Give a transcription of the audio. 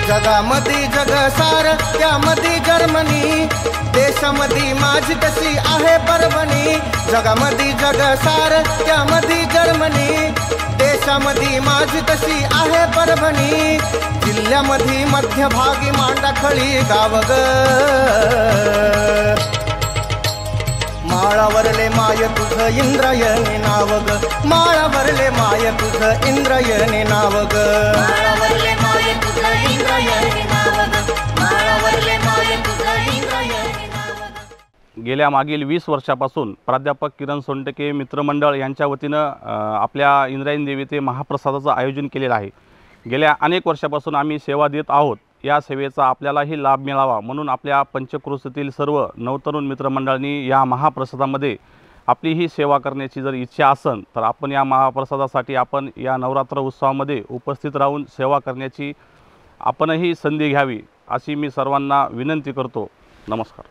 जगामध्ये जगसार त्यामध्ये जर्मनी, देशामध्ये माझी तशी आहे परभणी। जगामध्ये जगसार त्यामध्ये जर्मनी, देशामध्ये माझी तशी आहे परभणी। जिल्ह्यामध्ये मध्यभागी मांडाखळी गाव ग, माळावरले माय तुझं इंद्रायणी नाव ग, माळावरले माय तुझं इंद्रायणी नाव ग, माळावरले माय तुझं इंद्रायणी नाव ग, माळावरले माय तुझं इंद्रायणी नाव ग। गेल्या मागील 20 वर्षापासून प्राध्यापक किरण सोनटके मित्रमंडळ यांच्या वतीनं आपल्या इंद्रायणी देवीचे महाप्रसादाचं आयोजन केलेलं आहे। गेल्या अनेक वर्षापासून आम्ही सेवा देत आहोत। या सेवेचा आपल्यालाही लाभ मिळावा म्हणून आपल्या पंचक्रोशीतील सर्व नवतरुण मित्रमंडळांनी या महाप्रसादामध्ये आपली ही सेवा करण्याची जर इच्छा असेल तर आपण या महाप्रसादासाठी आपण या नवरात्र उत्सवामध्ये उपस्थित राहून सेवा करण्याची आपणही संधी घ्यावी अशी मी सर्वांना विनंती करतो। नमस्कार।